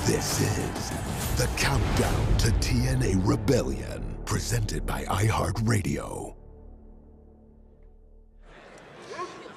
This is the Countdown to TNA Rebellion, presented by iHeartRadio.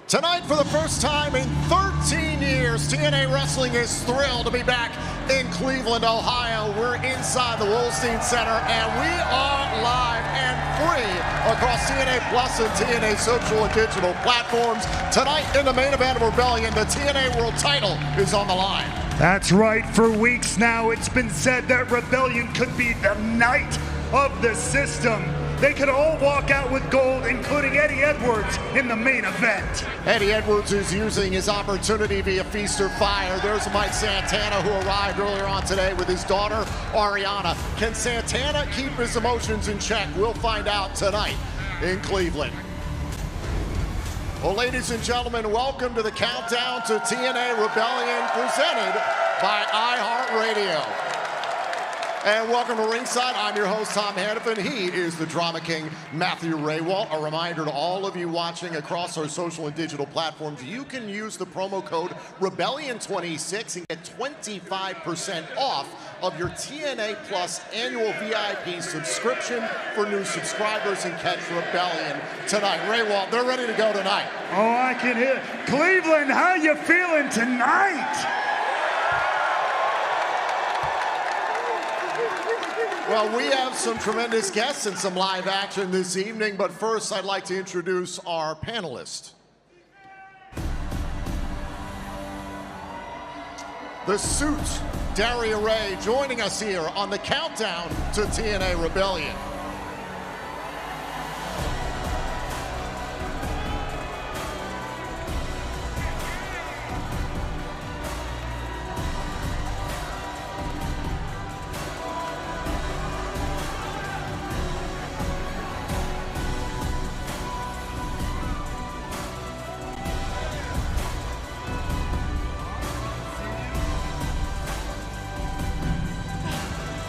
Tonight, for the first time in 13 years, TNA Wrestling is thrilled to be back in Cleveland, Ohio. We're inside the Wolstein Center, and we are live and free across TNA Plus and TNA social and digital platforms. Tonight, in the main event of Rebellion, the TNA World title is on the line. That's right. For weeks now, it's been said that Rebellion could be the night of the system. They could all walk out with gold, including Eddie Edwards in the main event. Eddie Edwards is using his opportunity via Feast or Fire. There's Mike Santana, who arrived earlier on today with his daughter, Ariana. Can Santana keep his emotions in check? We'll find out tonight in Cleveland. Well, ladies and gentlemen, welcome to the Countdown to TNA Rebellion, presented by iHeartRadio. And welcome to ringside. I'm your host, Tom Hannafin. He is the Drama King, Matthew Raywalt. A reminder to all of you watching across our social and digital platforms, you can use the promo code Rebellion26 and get 25% off of your TNA Plus annual VIP subscription for new subscribers, and catch Rebellion tonight. Raywalt, they're ready to go tonight. Oh, I can hear. Cleveland, how you feeling tonight? Well, we have some tremendous guests and some live action this evening, but first I'd like to introduce our panelists. The Suit, Daria Ray, joining us here on the Countdown to TNA Rebellion.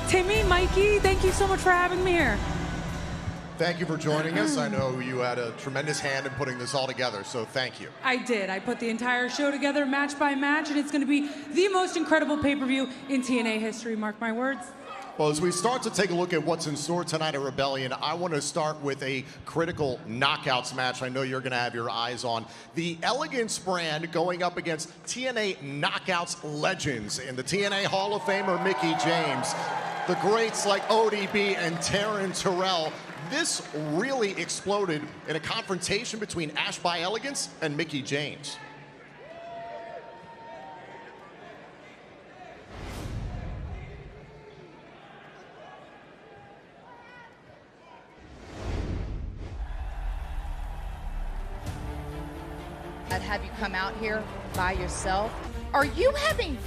Timmy, Mikey, thank you so much for having me here. Thank you for joining us. I know you had a tremendous hand in putting this all together, so thank you. I did. I put the entire show together match by match, and it's going to be the most incredible pay-per-view in TNA history, mark my words. Well, as we start to take a look at what's in store tonight at Rebellion, I want to start with a critical knockouts match I know you're going to have your eyes on. The Elegance brand going up against TNA Knockouts legends in the TNA Hall of Famer Mickie James. The greats like ODB and Taryn Terrell. This really exploded in a confrontation between Ash by Elegance and Mickie James. I'd have you come out here by yourself. Are you having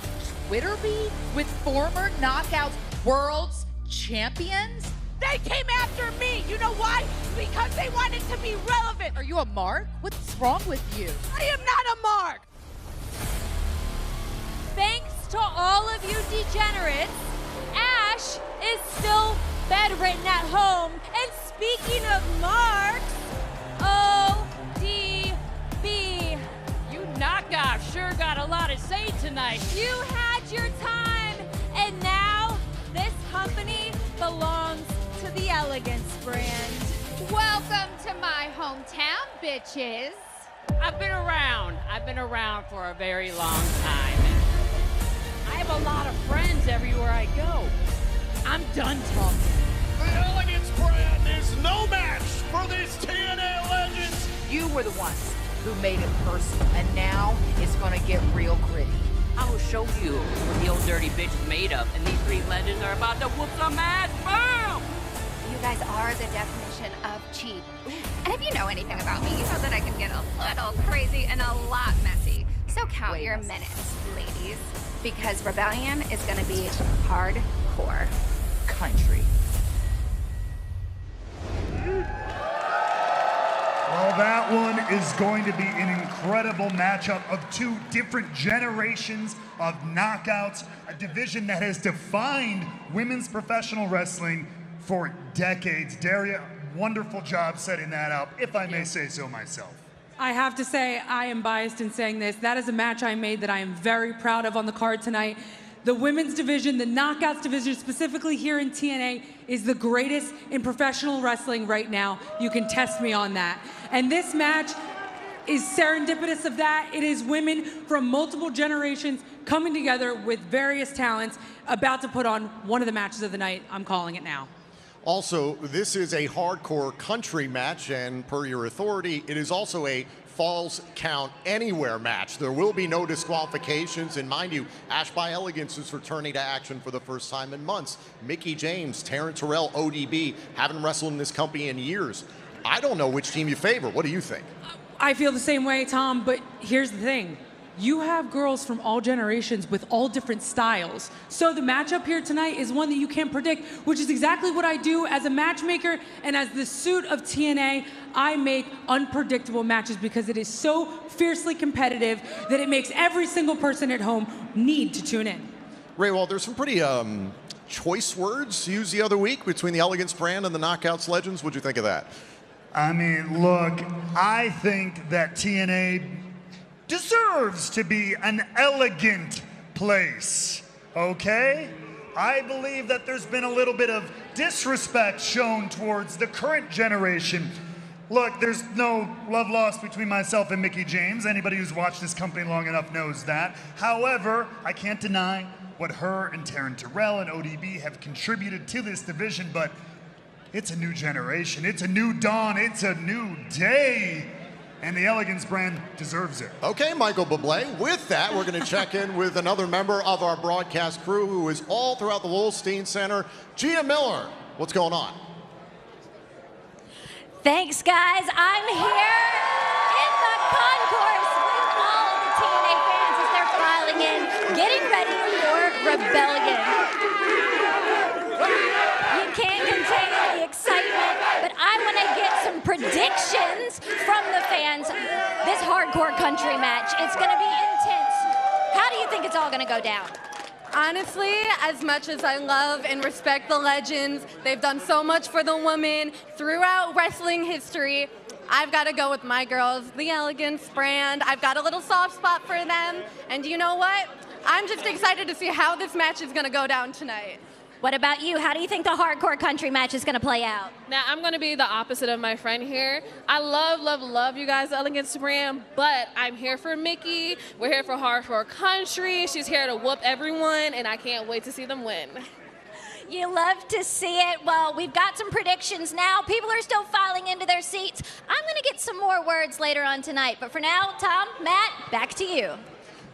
Twitter beef with former Knockouts World's champions? They came after me. You know why? Because they wanted to be relevant. Are you a mark? What's wrong with you? I am not a mark. Thanks to all of you degenerates, Ash is still bedridden at home. And speaking of marks, ODB. You knockoff sure got a lot to say tonight. You had your time, and now this company belongs to the Elegance brand. Welcome to my hometown, bitches. I've been around for a very long time. And I have a lot of friends everywhere I go. I'm done talking. The Elegance brand is no match for these TNA legends. You were the ones who made it personal, and now it's gonna get real gritty. I will show you what the old dirty bitch is made of, and these three legends are about to whoop some ass. Boom! You guys are the definition of cheap. And if you know anything about me, you know that I can get a little crazy and a lot messy. So count your minutes, ladies, because Rebellion is going to be hardcore. Country. Well, that one is going to be an incredible matchup of two different generations of knockouts, a division that has defined women's professional wrestling for decades. Daria, wonderful job setting that up, if I may say so myself. I have to say, I am biased in saying this. That is a match I made that I am very proud of on the card tonight. The women's division, the knockouts division, specifically here in TNA, is the greatest in professional wrestling right now. You can test me on that. And this match is serendipitous of that. It is women from multiple generations coming together with various talents, about to put on one of the matches of the night. I'm calling it now. Also, this is a hardcore country match, and per your authority, it is also a Falls Count Anywhere match. There will be no disqualifications, and mind you, Ash by Elegance is returning to action for the first time in months. Mickie James, Taryn Terrell, ODB, haven't wrestled in this company in years. I don't know which team you favor. What do you think? I feel the same way, Tom, but here's the thing. You have girls from all generations with all different styles. So the matchup here tonight is one that you can't predict, which is exactly what I do as a matchmaker and as the suit of TNA. I make unpredictable matches because it is so fiercely competitive that it makes every single person at home need to tune in. Ray, well, there's some pretty choice words used the other week between the Elegance brand and the Knockouts Legends. What'd you think of that? I mean, look, I think that TNA deserves to be an elegant place, okay? I believe that there's been a little bit of disrespect shown towards the current generation. Look, there's no love lost between myself and Mickie James. Anybody who's watched this company long enough knows that. However, I can't deny what her and Taryn Terrell and ODB have contributed to this division, but it's a new generation, it's a new dawn, it's a new day. And the Elegance brand deserves it. Okay, Michael Bublé. With that, we're going to check in with another member of our broadcast crew who is all throughout the Wolstein Center, Gia Miller. What's going on? Thanks, guys. I'm here in the concourse with all of the TNA fans as they're filing in, getting ready for Rebellion. You can't contain the excitement, but I want to get some predictions from the fans. This hardcore country match, it's going to be intense. How do you think it's all going to go down? Honestly, as much as I love and respect the Legends, they've done so much for the women throughout wrestling history. I've got to go with my girls, the Elegance brand. I've got a little soft spot for them. And you know what? I'm just excited to see how this match is going to go down tonight. What about you? How do you think the hardcore country match is going to play out? Now, I'm going to be the opposite of my friend here. I love you guys, the Elegance brand, but I'm here for Mickie. We're here for hardcore country. She's here to whoop everyone, and I can't wait to see them win. You love to see it. Well, we've got some predictions now. People are still filing into their seats. I'm going to get some more words later on tonight. But for now, Tom, Matt, back to you.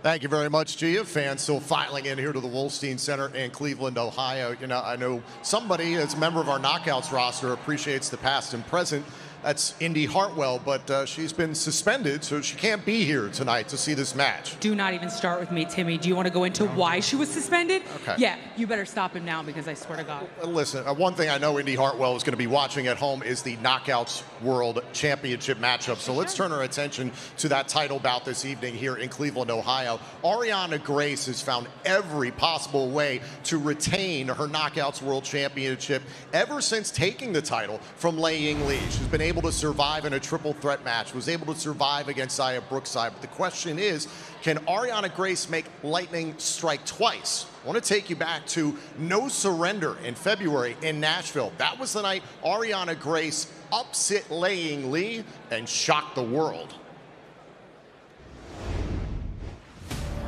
Thank you very much, Gia. Fans still filing in here to the Wolstein Center in Cleveland, Ohio. You know, I know somebody as a member of our Knockouts roster appreciates the past and present. That's Indy Hartwell, but she's been suspended, so she can't be here tonight to see this match. Do not even start with me, Timmy. Do you want to go into why she was suspended? Okay. Yeah, you better stop him now because I swear to God. Listen, one thing I know Indy Hartwell is going to be watching at home is the Knockouts World Championship matchup. So let's turn our attention to that title bout this evening here in Cleveland, Ohio. Ariana Grace has found every possible way to retain her Knockouts World Championship ever since taking the title from Lei Ying Lee. She's been able to survive in a triple threat match, was able to survive against Zaya Brookside. But the question is, can Ariana Grace make lightning strike twice? I want to take you back to No Surrender in February in Nashville. That was the night Ariana Grace upset Lei Ying Lee and shocked the world.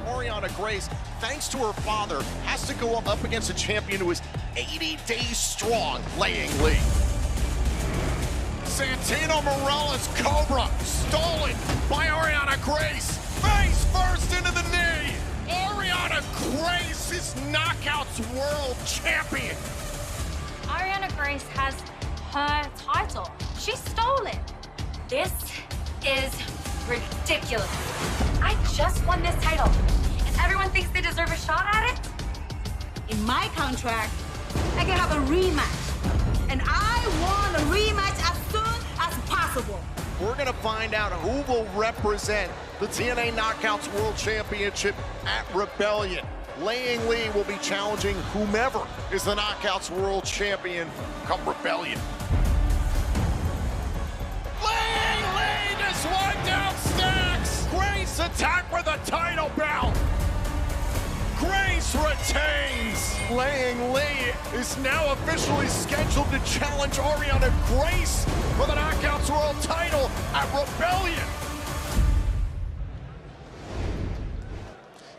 Ariana Grace, thanks to her father, has to go up against a champion who is 80 days strong, Lei Ying Lee. Santino Morella's Cobra, stolen by Ariana Grace. Face first into the knee. Ariana Grace is Knockouts World Champion. Ariana Grace has her title. She stole it. This is ridiculous. I just won this title, and everyone thinks they deserve a shot at it? In my contract, I can have a rematch, and I want a rematch as soon as possible. We're going to find out who will represent the TNA Knockouts World Championship at Rebellion. Lei Ying Lee will be challenging whomever is the Knockouts World Champion come Rebellion. Lei Ying Lee just wiped out Stacks. Grace attack with a title belt. Grace retains. Laying Lee is now officially scheduled to challenge Ariana Grace for the Knockouts World title at Rebellion.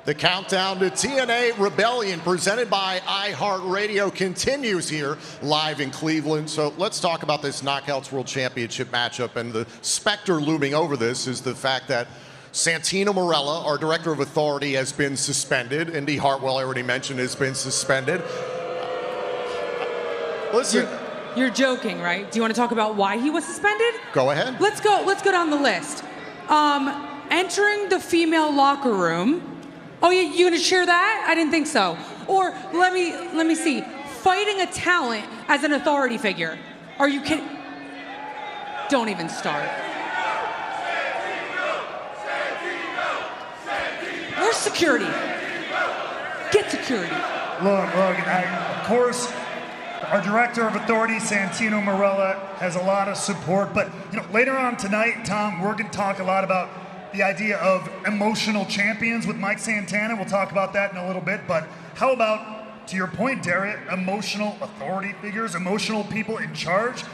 The countdown to TNA Rebellion presented by iHeartRadio continues here live in Cleveland. So let's talk about this Knockouts World Championship matchup. And the specter looming over this is the fact that Santino Marella, our Director of Authority, has been suspended. Indy Hartwell, I already mentioned, has been suspended. Listen. You're joking, right? Do you want to talk about why he was suspended? Go ahead. Let's go down the list. Entering the female locker room. Oh, you gonna share that? I didn't think so. Or let me see. Fighting a talent as an authority figure. Are you kidding? Don't even start. Where's security? Get security. Look, of course, our Director of Authority, Santino Marella, has a lot of support, but later on tonight, Tom, we're going to talk a lot about the idea of emotional champions with Mike Santana. We'll talk about that in a little bit, but how about, to your point, Daria, emotional authority figures, emotional people in charge?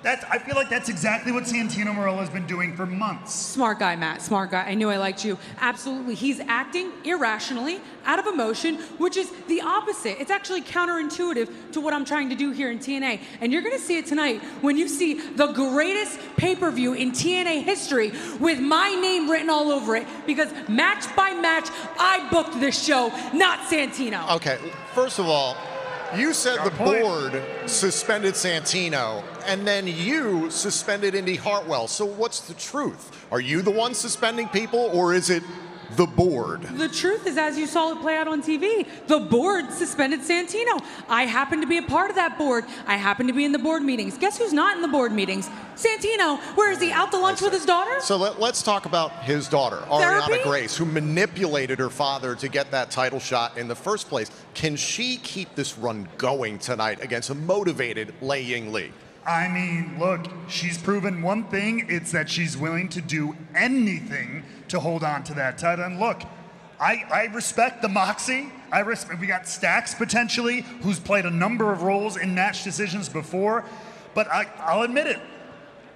I feel like that's exactly what Santino Marella has been doing for months. Smart guy, Matt. Smart guy. I knew I liked you. Absolutely. He's acting irrationally, out of emotion, which is the opposite. It's actually counterintuitive to what I'm trying to do here in TNA. And you're going to see it tonight when you see the greatest pay-per-view in TNA history with my name written all over it, because match by match, I booked this show, not Santino. Okay, first of all, you said the board suspended Santino, and then you suspended Indy Hartwell. So what's the truth? Are you the one suspending people, or is it the board? The truth is, as you saw it play out on TV, the board suspended Santino. I happen to be a part of that board. I happen to be in the board meetings. Guess who's not in the board meetings? Santino. Where is he? Out to lunch with his daughter? So let's talk about his daughter, Ariana Grace, who manipulated her father to get that title shot in the first place. Can she keep this run going tonight against a motivated Laying Lee? I mean, look, she's proven one thing. It's that she's willing to do anything to hold on to that title. And look, I respect the moxie. We got Stax, potentially, who's played a number of roles in match decisions before. But I'll admit it.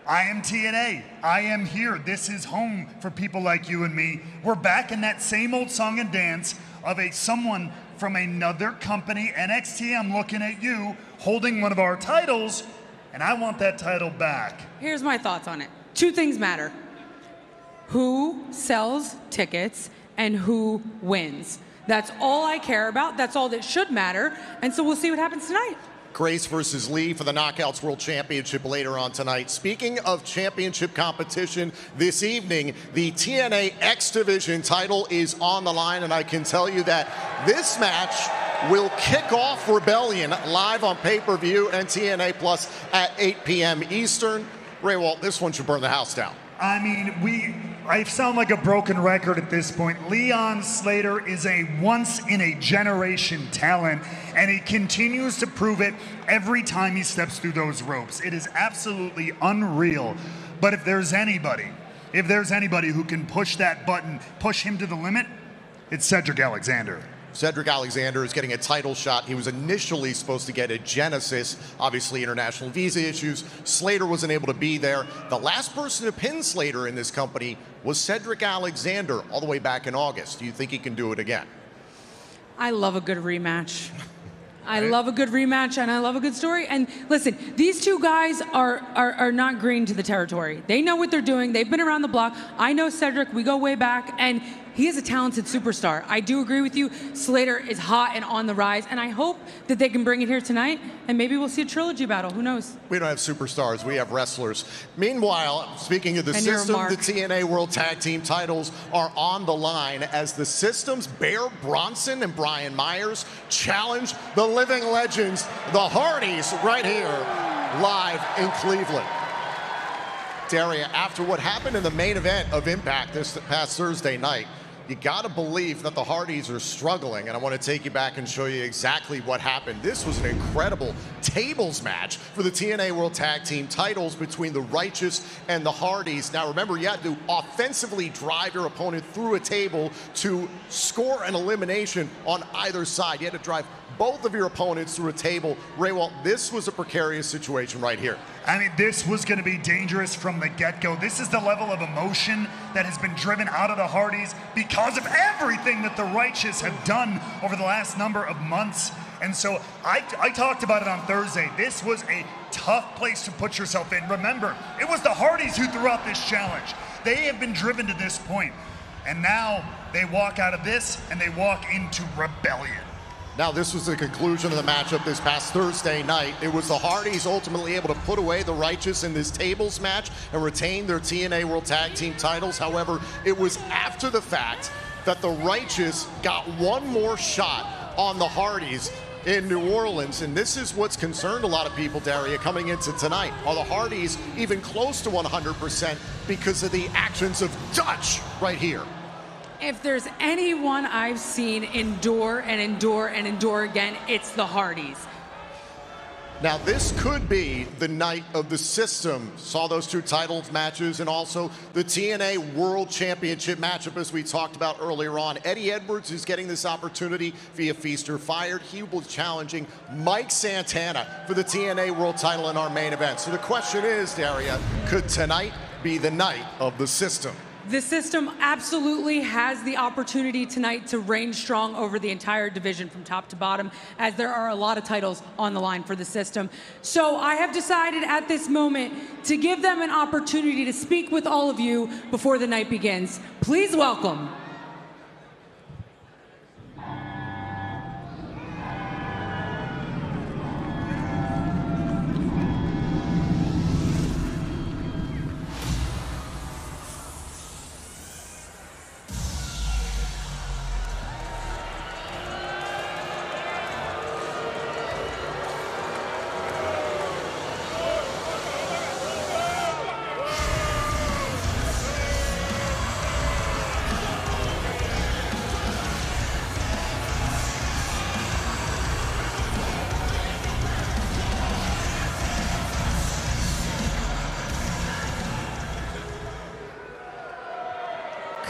I am TNA. I am here. This is home for people like you and me. We're back in that same old song and dance of someone from another company, NXT. I'm looking at you holding one of our titles, and I want that title back. Here's my thoughts on it. Two things matter. Who sells tickets and who wins. That's all I care about. That's all that should matter. And so we'll see what happens tonight. Grace versus Lee for the Knockouts World Championship later on tonight. Speaking of championship competition this evening, the TNA X Division title is on the line, and I can tell you that this match will kick off Rebellion live on pay-per-view and TNA Plus at 8 p.m. Eastern. Ray Walt, this one should burn the house down. I mean, I sound like a broken record at this point. Leon Slater is a once-in-a-generation talent, and he continues to prove it every time he steps through those ropes. It is absolutely unreal. But if there's anybody who can push that button, push him to the limit, it's Cedric Alexander. Cedric Alexander is getting a title shot. He was initially supposed to get a Genesis, obviously international visa issues. Slater wasn't able to be there. The last person to pin Slater in this company was Cedric Alexander all the way back in August. Do you think he can do it again? I love a good rematch. I love a good rematch, and I love a good story. And listen, these two guys are not green to the territory. They know what they're doing. They've been around the block. I know Cedric. We go way back, and he is a talented superstar. I do agree with you. Slater is hot and on the rise, and I hope that they can bring it here tonight, and maybe we'll see a trilogy battle. Who knows? We don't have superstars. We have wrestlers. Meanwhile, speaking of the system, the TNA World Tag Team titles are on the line as the System's Bear Bronson and Brian Myers challenge the living legends, the Hardys, right here, live in Cleveland. Daria, after what happened in the main event of Impact this past Thursday night, you got to believe that the Hardys are struggling, and I want to take you back and show you exactly what happened. This was an incredible tables match for the TNA World Tag Team titles between the Righteous and the Hardys. Now remember, you had to offensively drive your opponent through a table to score an elimination on either side. You had to drive both of your opponents through a table. Ray Walt, this was a precarious situation right here. I mean, this was going to be dangerous from the get-go. This is the level of emotion that has been driven out of the Hardys because of everything that the Righteous have done over the last number of months. And so I talked about it on Thursday. This was a tough place to put yourself in. Remember, it was the Hardys who threw out this challenge. They have been driven to this point. And now they walk out of this and they walk into Rebellion. Now, this was the conclusion of the matchup this past Thursday night. It was the Hardys ultimately able to put away the Righteous in this tables match and retain their TNA World Tag Team titles. However, it was after the fact that the Righteous got one more shot on the Hardys in New Orleans, and this is what's concerned a lot of people, Daria, coming into tonight. Are the Hardys even close to 100% because of the actions of Dutch right here? If there's anyone I've seen endure and endure and endure again, it's the Hardys. Now, this could be the night of the system. Saw those two titles matches and also the TNA World Championship matchup as we talked about earlier on. Eddie Edwards is getting this opportunity via Feast or Fired. He will be challenging Mike Santana for the TNA World title in our main event. So the question is, Daria, could tonight be the night of the system? The system absolutely has the opportunity tonight to reign strong over the entire division from top to bottom, as there are a lot of titles on the line for the system. So I have decided at this moment to give them an opportunity to speak with all of you before the night begins. Please welcome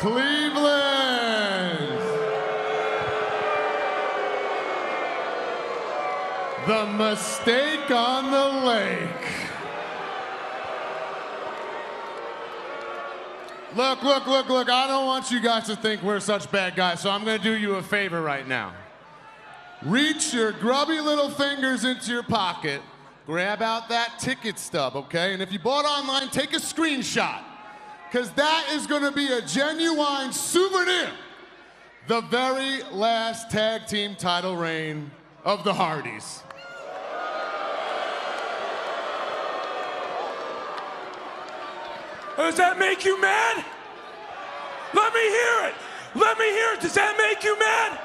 Cleveland, the mistake on the lake. Look, I don't want you guys to think we're such bad guys, so I'm gonna do you a favor right now. Reach your grubby little fingers into your pocket, grab out that ticket stub, okay? And if you bought online, take a screenshot, because that is gonna be a genuine souvenir. The very last tag team title reign of the Hardys. Does that make you mad? Let me hear it. Let me hear it. Does that make you mad?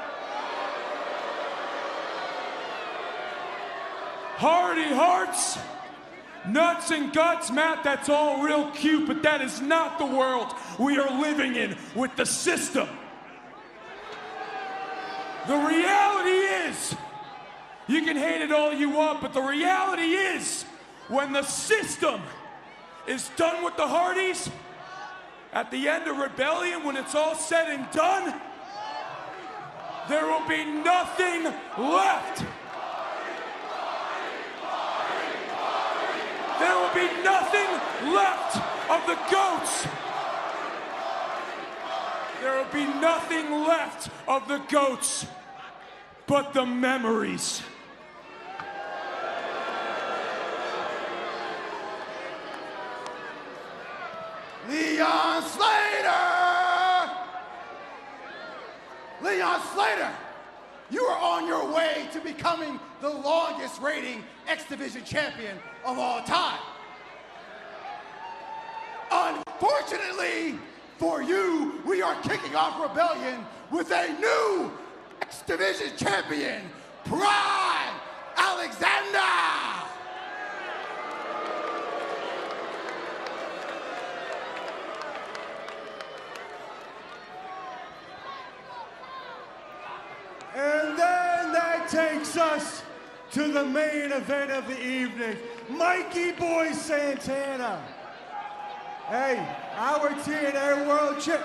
Hardy hearts, nuts and guts, Matt, that's all real cute, but that is not the world we are living in with the system. The reality is, you can hate it all you want, but the reality is, when the system is done with the Hardys, at the end of Rebellion, when it's all said and done, there will be nothing left. There will be nothing left of the goats. There will be nothing left of the goats but the memories. Leon Slater! Leon Slater, you are on your way to becoming the longest reigning X Division champion of all time. Unfortunately for you, we are kicking off Rebellion with a new X Division champion, Prime Alexander! that takes us to the main event of the evening. Mikey Boy Santana. Hey, our TNA World Champ.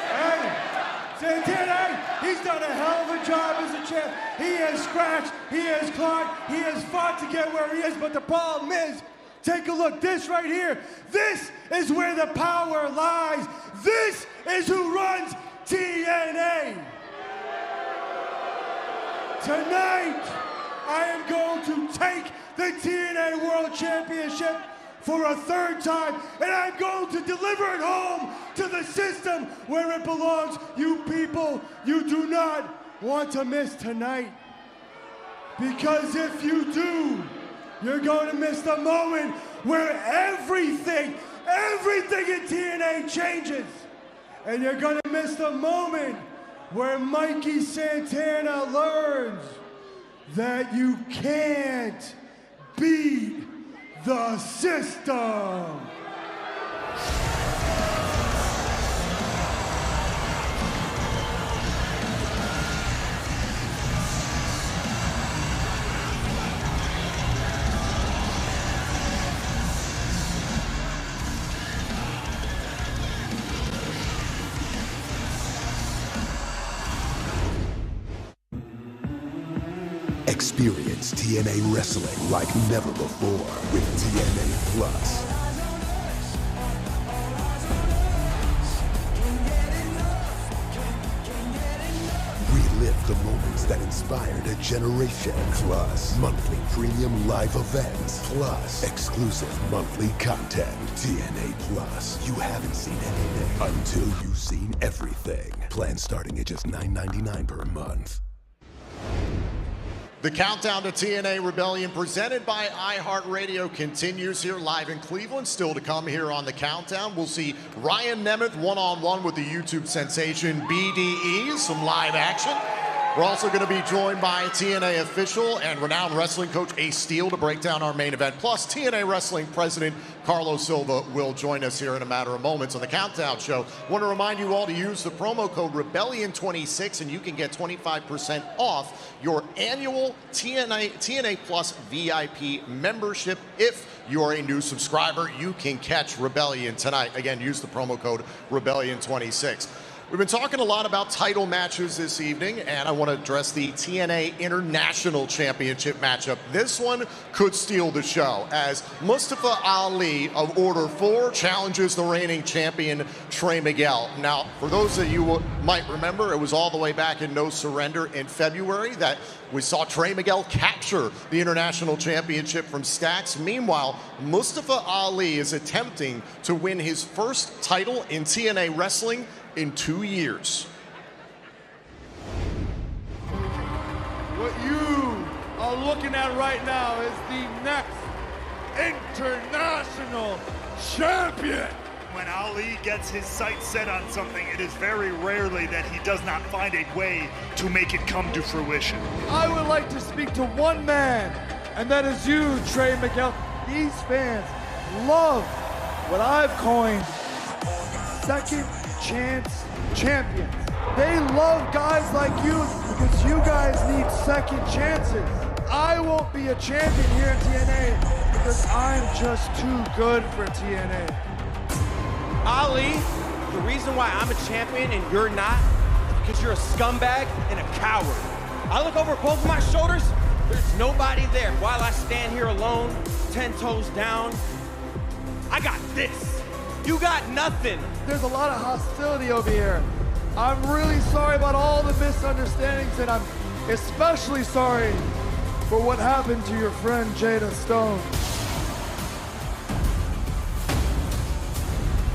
Hey, Santana, he's done a hell of a job as a champ. He has scratched, he has clawed, he has fought to get where he is, but the problem is, take a look, this right here, this is where the power lies. This is who runs TNA. Tonight, I am going to take the TNA World Championship for a third time, and I'm going to deliver it home to the system where it belongs. You people, you do not want to miss tonight. Because if you do, you're going to miss the moment where everything in TNA changes. And you're going to miss the moment where Mikey Santana learns that you can't beat the system. Experience TNA wrestling like never before with TNA Plus. Relive the moments that inspired a generation. Plus, monthly premium live events. Plus, exclusive monthly content. TNA Plus. You haven't seen anything until you've seen everything. Plans starting at just $9.99 per month. The countdown to TNA Rebellion presented by iHeartRadio continues here live in Cleveland. Still to come here on the countdown, we'll see Ryan Nemeth one-on-one with the YouTube sensation BDE, some live action. We're also going to be joined by TNA official and renowned wrestling coach Ace Steel to break down our main event. Plus, TNA Wrestling President Carlos Silva will join us here in a matter of moments on the Countdown Show. I want to remind you all to use the promo code Rebellion26 and you can get 25% off your annual TNA Plus VIP membership. If you're a new subscriber, you can catch Rebellion tonight. Again, use the promo code Rebellion26. We've been talking a lot about title matches this evening, and I want to address the TNA International Championship matchup. This one could steal the show, as Mustafa Ali of Order 4 challenges the reigning champion, Trey Miguel. Now, for those of you who might remember, it was all the way back in No Surrender in February that we saw Trey Miguel capture the International Championship from Stax. Meanwhile, Mustafa Ali is attempting to win his first title in TNA Wrestling in 2 years. What you are looking at right now is the next international champion. When Ali gets his sights set on something, it is very rarely that he does not find a way to make it come to fruition. I would like to speak to one man, and that is you, Trey Miguel. These fans love what I've coined second chance champions. They love guys like you because you guys need second chances. I won't be a champion here in TNA because I'm just too good for TNA. Ali, the reason why I'm a champion and you're not is because you're a scumbag and a coward. I look over both my shoulders, there's nobody there. While I stand here alone, 10 toes down, I got this. You got nothing. There's a lot of hostility over here. I'm really sorry about all the misunderstandings, and I'm especially sorry for what happened to your friend Jada Stone.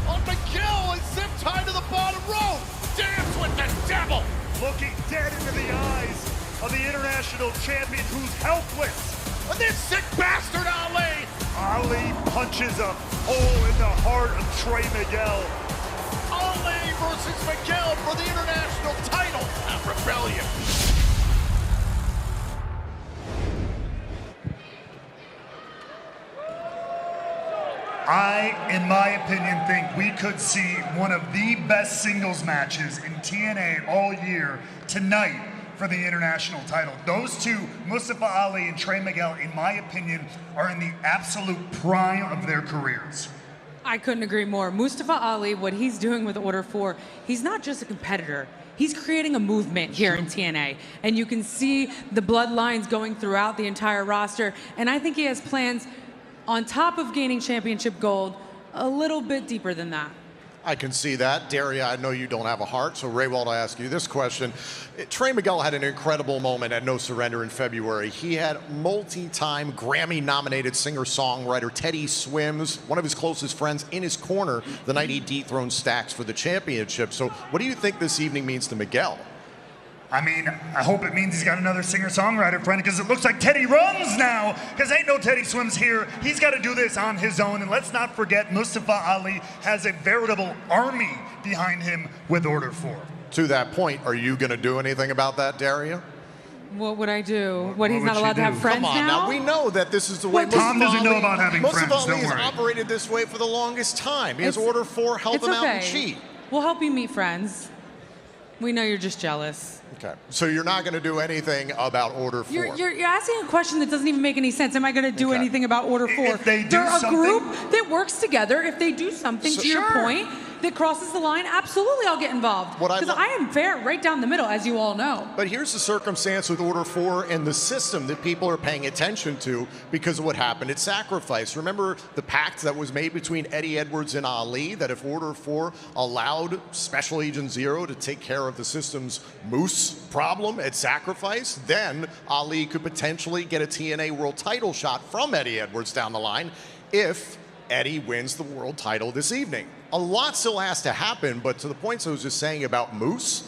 On Miguel is zip tied to the bottom rope. Dance with the devil. Looking dead into the eyes of the international champion who's helpless. And this sick bastard Ali. Ali punches a hole in the heart of Trey Miguel. Ali versus Miguel for the international title at Rebellion. I, in my opinion, think we could see one of the best singles matches in TNA all year tonight for the international title. Those two, Mustafa Ali and Trey Miguel, in my opinion, are in the absolute prime of their careers. I couldn't agree more. Mustafa Ali, what he's doing with Order 4, he's not just a competitor. He's creating a movement here in TNA. And you can see the bloodlines going throughout the entire roster. And I think he has plans on top of gaining championship gold, a little bit deeper than that. I can see that. Daria, I know you don't have a heart, so Ray Wald, I ask you this question. Trey Miguel had an incredible moment at No Surrender in February. He had multi-time Grammy-nominated singer-songwriter Teddy Swims, one of his closest friends, in his corner the night he dethroned Stax for the championship. So what do you think this evening means to Miguel? I mean, I hope it means he's got another singer-songwriter friend, because it looks like Teddy runs now, because ain't no Teddy Swims here. He's got to do this on his own. And let's not forget, Mustafa Ali has a veritable army behind him with Order 4. To that point, are you going to do anything about that, Daria? What would I do? What he's not allowed to have friends now? Come on, now we know that this is the way Tom doesn't know about having friends, Mustafa Ali don't has worry. operated this way for the longest time. He has Order 4 help him out and cheat. We'll help you meet friends. We know you're just jealous. Okay, so you're not going to do anything about Order 4? You're asking a question that doesn't even make any sense. Am I going to do anything about Order 4? If they do They're a something- group that works together. If they do something, So- to your Sure. point, that crosses the line, absolutely I'll get involved. What I'd Because I am fair right down the middle, as you all know. But here's the circumstance with Order 4 and the system that people are paying attention to because of what happened at Sacrifice. Remember the pact that was made between Eddie Edwards and Ali, that if Order 4 allowed Special Agent Zero to take care of the system's Moose problem at Sacrifice, then Ali could potentially get a TNA World title shot from Eddie Edwards down the line if Eddie wins the world title this evening. A lot still has to happen, but to the points I was just saying about Moose,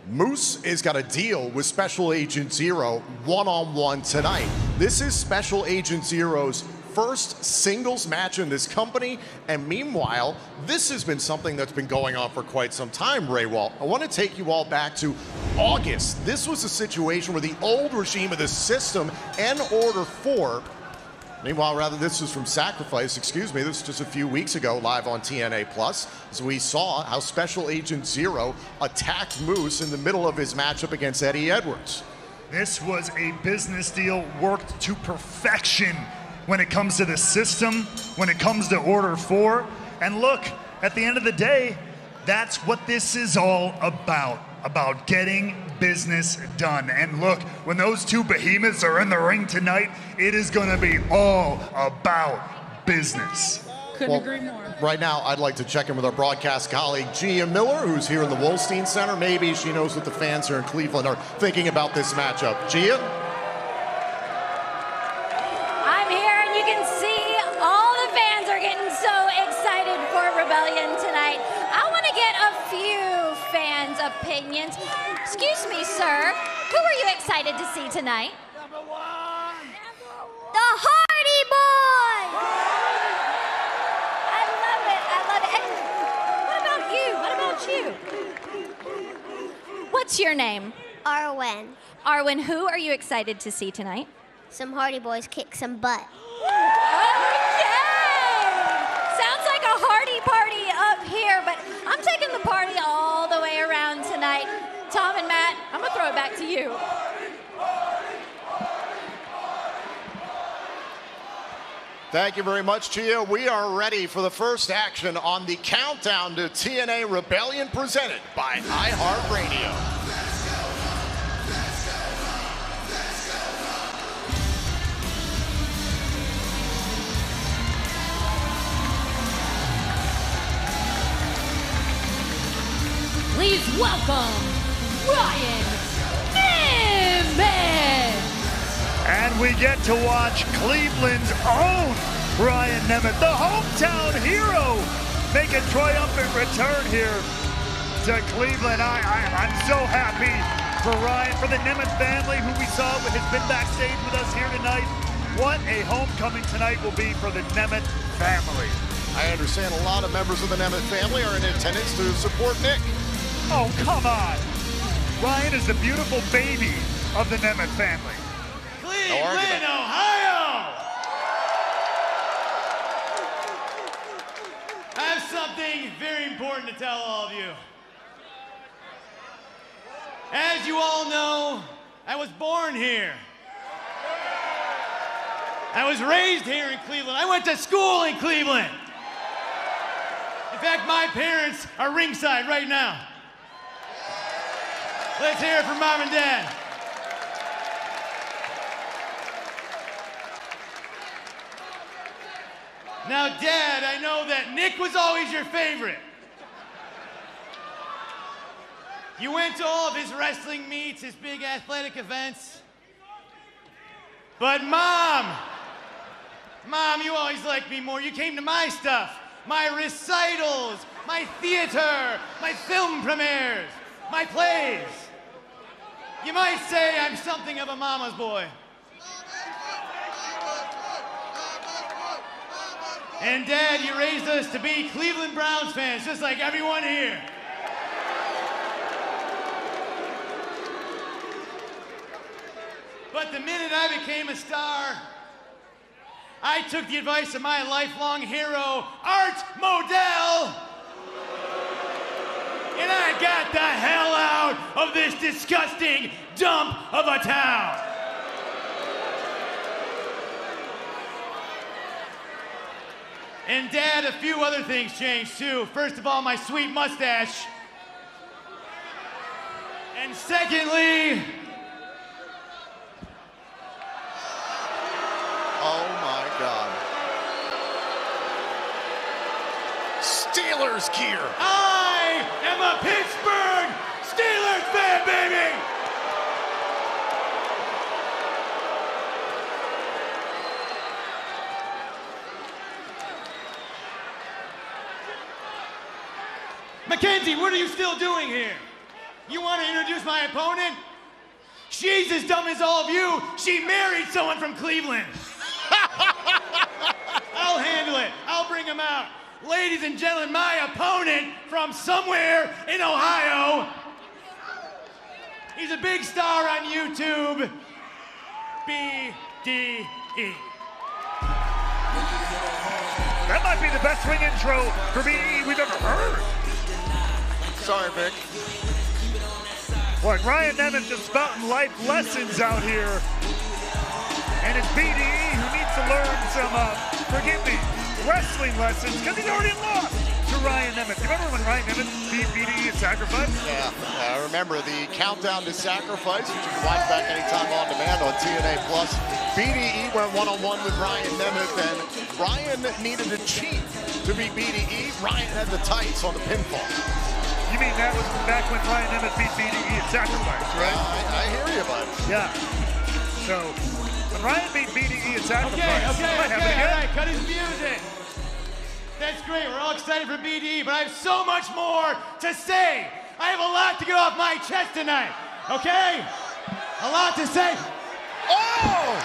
Moose has got a deal with Special Agent Zero one-on-one tonight. This is Special Agent Zero's first singles match in this company, and meanwhile, this has been something that's been going on for quite some time, Ray Walt. I want to take you all back to August. This was a situation where the old regime of the system and Order 4, meanwhile, rather, this was from Sacrifice, excuse me, this was just a few weeks ago, live on TNA Plus, as we saw how Special Agent Zero attacked Moose in the middle of his matchup against Eddie Edwards. This was a business deal worked to perfection when it comes to the system, when it comes to Order 4. And look, at the end of the day, that's what this is all about getting business done. And look, when those two behemoths are in the ring tonight, it is going to be all about business. Couldn't agree more. Right now, I'd like to check in with our broadcast colleague, Gia Miller, who's here in the Wolstein Center. Maybe she knows what the fans here in Cleveland are thinking about this matchup. Gia? I'm here, and you can see all the fans are getting so excited for Rebellion tonight. I want to get a few fans' opinions. Excuse me, sir. Who are you excited to see tonight? Number one. The Hardy Boys! I love it. I love it. And what about you? What's your name? Arwen. Arwen, who are you excited to see tonight? Some Hardy Boys kick some butt. Okay! Sounds like a Hardy party up here, but I'm taking the party all the way around tonight. Tom and Matt, I'm gonna throw it back to you. Thank you very much, Gia. We are ready for the first action on the countdown to TNA Rebellion presented by iHeartRadio. Please welcome Ryan Nemeth. And we get to watch Cleveland's own Ryan Nemeth, the hometown hero, make a triumphant return here to Cleveland. I'm so happy for Ryan, for the Nemeth family who we saw has been backstage with us here tonight. What a homecoming tonight will be for the Nemeth family. I understand a lot of members of the Nemeth family are in attendance to support Nick. Oh, come on. Ryan is the beautiful baby of the Nemeth family. Cleveland, Ohio! something very important to tell all of you. As you all know, I was born here. I was raised here in Cleveland. I went to school in Cleveland. In fact, my parents are ringside right now. Let's hear it from Mom and Dad. Now, Dad, I know that Nick was always your favorite. You went to all of his wrestling meets, his big athletic events. But Mom, you always liked me more. You came to my stuff, my recitals, my theater, my film premieres, my plays. You might say I'm something of a mama's boy. And Dad, you raised us to be Cleveland Browns fans, just like everyone here. But the minute I became a star, I took the advice of my lifelong hero, Art Modell, and I got the hell out of this disgusting dump of a town. And Dad, a few other things changed too. First of all, my sweet mustache. And secondly, oh my God. Steelers gear. I am a Pittsburgh Steelers fan, baby! Mackenzie, what are you still doing here? You want to introduce my opponent? She's as dumb as all of you. She married someone from Cleveland. I'll handle it. I'll bring him out. Ladies and gentlemen, my opponent from somewhere in Ohio. He's a big star on YouTube. BDE. That might be the best ring intro for BDE we've ever heard. Sorry, Vic. Look, Ryan Nemeth just spouting life lessons out here. And it's BDE who needs to learn some, forgive me, wrestling lessons, because he's already lost to Ryan Nemeth. You remember when Ryan Nemeth beat BDE at Sacrifice? Yeah, I remember the Countdown to Sacrifice, which you can watch back anytime on demand on TNA+. BDE went one-on-one with Ryan Nemeth, and Ryan needed to cheat to beat BDE. Ryan had the tights on the pinfall. You mean that was back when Ryan Nemeth beat BDE at Sacrifice, right? I hear you, bud. Yeah. So, when Ryan beat BDE at Sacrifice, Okay, might happen all again. right, cut his music. That's great, we're all excited for BDE, but I have so much more to say. I have a lot to get off my chest tonight, okay? A lot to say. Oh!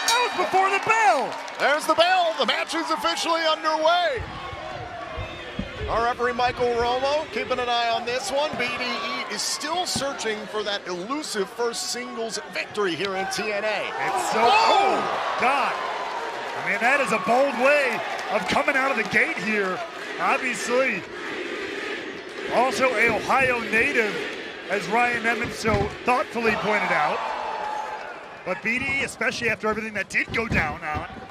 That was before the bell. There's the bell. The match is officially underway. Our referee, Michael Romo, keeping an eye on this one. BDE is still searching for that elusive first singles victory here in TNA. It's so, oh, God. I mean, that is a bold way of coming out of the gate here. Obviously, also a Ohio native, as Ryan Nemeth so thoughtfully pointed out. But BDE, especially after everything that did go down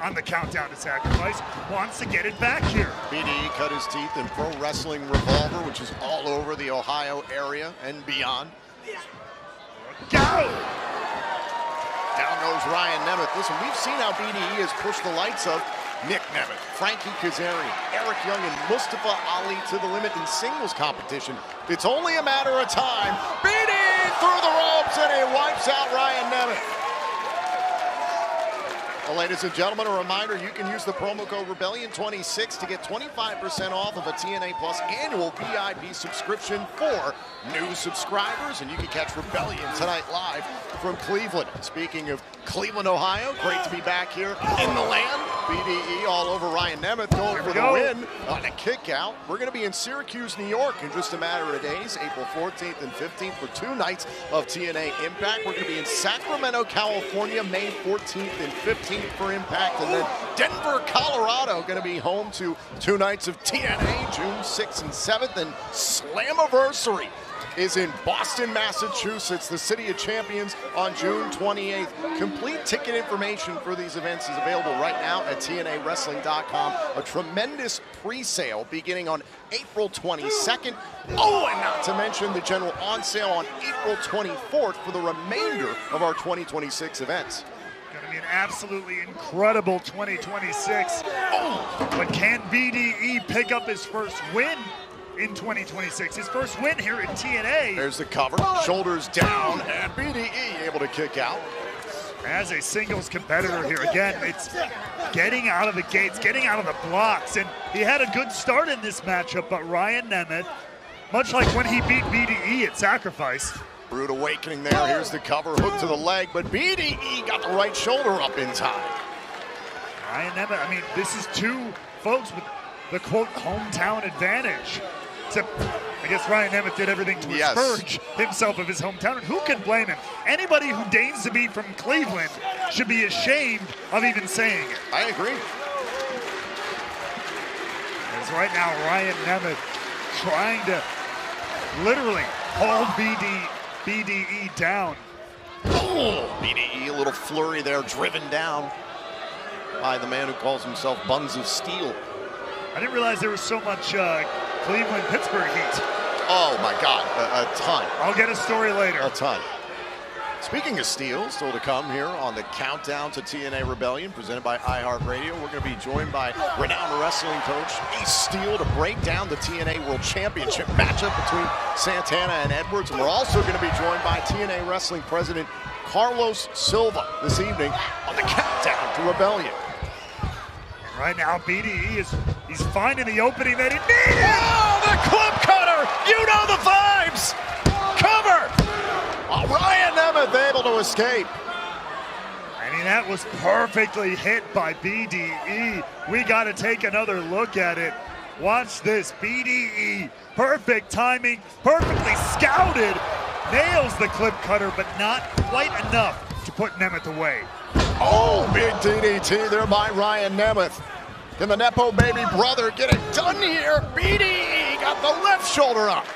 on the Countdown to Sacrifice, wants to get it back here. BDE cut his teeth in Pro Wrestling Revolver, which is all over the Ohio area and beyond. Go! Down goes Ryan Nemeth. Listen, we've seen how BDE has pushed the likes of Nick Nemeth, Frankie Kazarian, Eric Young, and Mustafa Ali to the limit in singles competition. It's only a matter of time. BDE through the ropes, and he wipes out Ryan Nemeth. Well, ladies and gentlemen, a reminder, you can use the promo code Rebellion26 to get 25% off of a TNA Plus annual VIP subscription for new subscribers, and you can catch Rebellion tonight live from Cleveland. Speaking of Cleveland, Ohio, great to be back here in the land BDE all over Ryan Nemeth, going for the win on a kick out. We're going to be in Syracuse, New York in just a matter of days, April 14th and 15th for 2 nights of TNA Impact. We're going to be in Sacramento, California, May 14th and 15th for Impact. And then Denver, Colorado, going to be home to 2 nights of TNA, June 6th and 7th. And Slammiversary is in Boston, Massachusetts, the City of Champions, on June 28th. Complete ticket information for these events is available right now at TNAWrestling.com. A tremendous pre-sale beginning on April 22nd. Oh, and not to mention the general on sale on April 24th for the remainder of our 2026 events. Going to be an absolutely incredible 2026. But can BDE pick up his first win in 2026? His first win here at TNA. There's the cover, shoulders down, and BDE able to kick out. As a singles competitor here, again, it's getting out of the gates, getting out of the blocks, and he had a good start in this matchup, but Ryan Nemeth, much like when he beat BDE at Sacrifice. Rude awakening there, here's the cover, hook to the leg, but BDE got the right shoulder up in time. Ryan Nemeth, I mean, this is 2 folks with the quote hometown advantage. Except, I guess Ryan Nemeth did everything to asperge himself of his hometown, and who can blame him? Anybody who deigns to be from Cleveland should be ashamed of even saying it. I agree. As right now, Ryan Nemeth trying to literally hold BDE down. Oh, BDE, a little flurry there, driven down by the man who calls himself Buns of Steel. I didn't realize there was so much Cleveland-Pittsburgh heat. Oh my God, a ton. I'll get a story later. A ton. Speaking of steel, still to come here on the countdown to TNA Rebellion, presented by iHeartRadio. We're going to be joined by renowned wrestling coach Ace Steel to break down the TNA World Championship matchup between Santana and Edwards. And we're also going to be joined by TNA Wrestling President Carlos Silva this evening on the countdown to Rebellion. Right now, BDE he's finding the opening that he needed. Oh, the clip cutter! You know the vibes! Cover! Ryan Nemeth able to escape. I mean, that was perfectly hit by BDE. We got to take another look at it. Watch this, BDE, perfect timing, perfectly scouted. Nails the clip cutter, but not quite enough to put Nemeth away. Oh, big DDT there by Ryan Nemeth. Can the Nepo baby brother get it done here? BDE got the left shoulder up.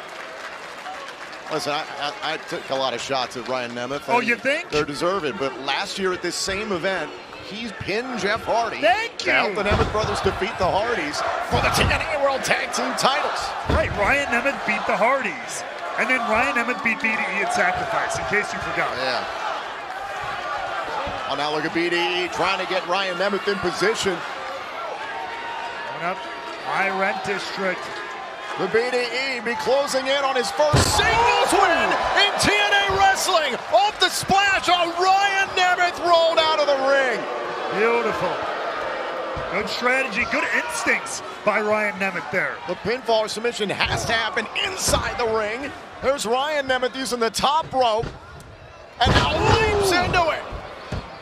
Listen, I took a lot of shots at Ryan Nemeth. Oh, you think? They're deserved, but last year at this same event, he's pinned Jeff Hardy. Thank you. To help the Nemeth brothers defeat the Hardys for the TNA World Tag Team titles. Right, Ryan Nemeth beat the Hardys. And then Ryan Nemeth beat BDE at Sacrifice, in case you forgot. Yeah. Oh, now look at BDE trying to get Ryan Nemeth in position. Going up, high rent district. The BDE be closing in on his first singles win in TNA Wrestling. Off the splash on Ryan Nemeth, rolled out of the ring. Beautiful. Good strategy, good instincts by Ryan Nemeth there. The pinfall or submission has to happen inside the ring. There's Ryan Nemeth using the top rope. And now leaps into it.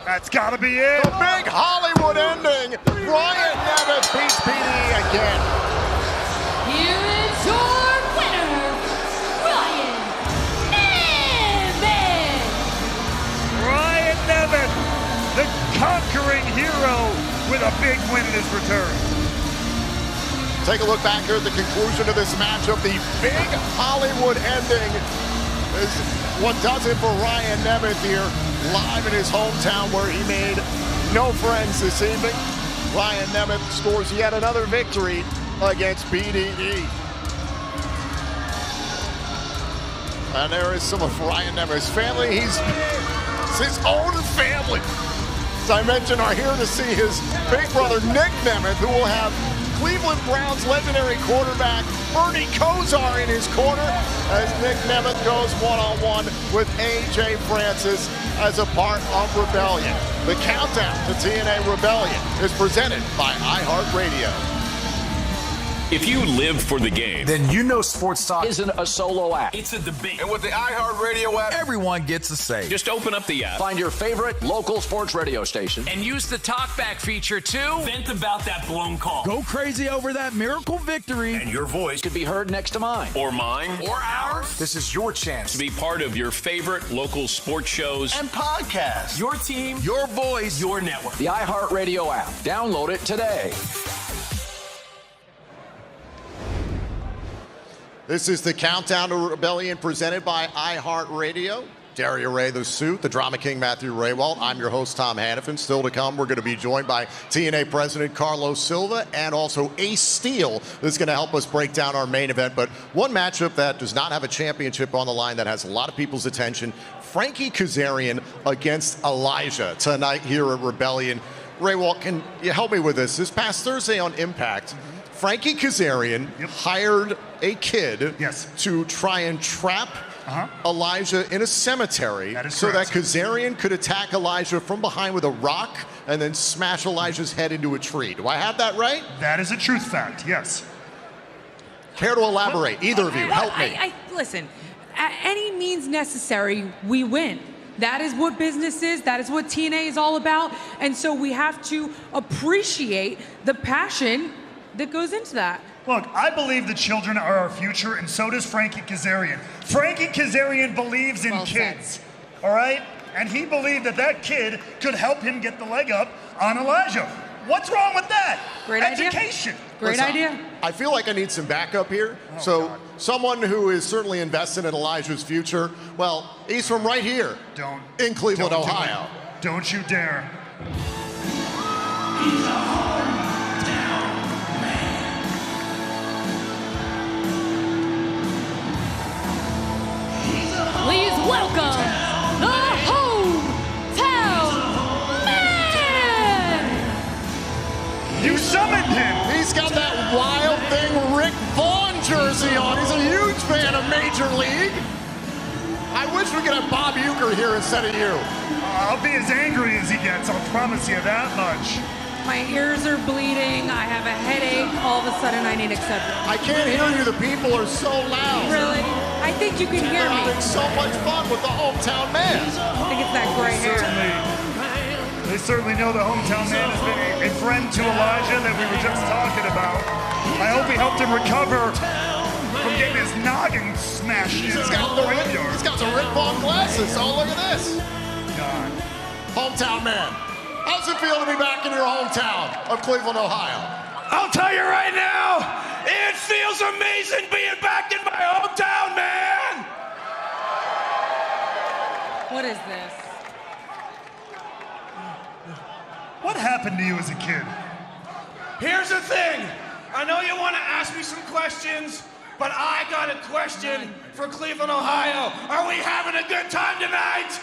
That's got to be it. The big Hollywood ending. Ryan Nemeth beats BDE again. Here is your winner, Ryan Nemeth. Ryan Nemeth, the conquering hero, with a big win in his return. Take a look back here at the conclusion of this matchup. The big Hollywood ending is what does it for Ryan Nemeth here, live in his hometown where he made no friends this evening. Ryan Nemeth scores yet another victory against BDE. And there is some of Ryan Nemeth's family. It's his own family. As I mentioned, are here to see his big brother Nick Nemeth, who will have Cleveland Browns legendary quarterback Bernie Kosar in his corner as Nick Nemeth goes one-on-one with AJ Francis as a part of Rebellion. The countdown to TNA Rebellion is presented by iHeartRadio. If you live for the game, then you know Sports Talk isn't a solo act. It's a debate. And with the iHeartRadio app, everyone gets a say. Just open up the app, find your favorite local sports radio station, and use the talkback feature to vent about that blown call. Go crazy over that miracle victory. And your voice could be heard next to mine. Or mine. Or ours. This is your chance to be part of your favorite local sports shows and podcasts. Your team, your voice, your network. The iHeartRadio app. Download it today. This is the Countdown to Rebellion presented by iHeartRadio. Daria Ray, the suit, the drama king, Matthew Raywalt. I'm your host, Tom Hannafin. Still to come, we're going to be joined by TNA President Carlos Silva and also Ace Steel that's going to help us break down our main event. But one matchup that does not have a championship on the line that has a lot of people's attention, Frankie Kazarian against Elijah tonight here at Rebellion. Raywalt, can you help me with this? This past Thursday on Impact, Frankie Kazarian hired a kid to try and trap Elijah in a cemetery so that Kazarian could attack Elijah from behind with a rock and then smash Elijah's head into a tree. Do I have that right? That is a truth fact, yes. Care to elaborate? Either of you, help me. Listen, at any means necessary, we win. That is what business is. That is what TNA is all about. And so we have to appreciate the passion that goes into that. Look, I believe the children are our future, and so does Frankie Kazarian. Frankie Kazarian believes in kids, all right? And he believed that that kid could help him get the leg up on Elijah. What's wrong with that? Great Education. Great idea. I feel like I need some backup here. God. Someone who is certainly invested in Elijah's future, well, he's from right here in Cleveland, Ohio. Don't you dare. He's a hometown man. Please welcome the hometown man. You summoned him. He's got that Wild Thing Rick Vaughn jersey on. He's a huge fan of Major League. I wish we could have Bob Uecker here instead of you. I'll be as angry as he gets, I'll promise you that much. My ears are bleeding. I have a headache. All of a sudden, I need acceptance. I can't hear you. The people are so loud. Really? I think you can hear me. They're having so much fun with the hometown man. I think it's that gray hair. They certainly know the hometown man has been a friend to Elijah that we were just talking about. I hope he helped him recover from getting his noggin smashed in the graveyard. He's got the Rick Vaughn glasses. Oh, look at this. God. Hometown man. How's it feel to be back in your hometown of Cleveland, Ohio? I'll tell you right now, it feels amazing being back in my hometown, man! What is this? What happened to you as a kid? Here's the thing. I know you want to ask me some questions, but I got a question for Cleveland, Ohio. Are we having a good time tonight?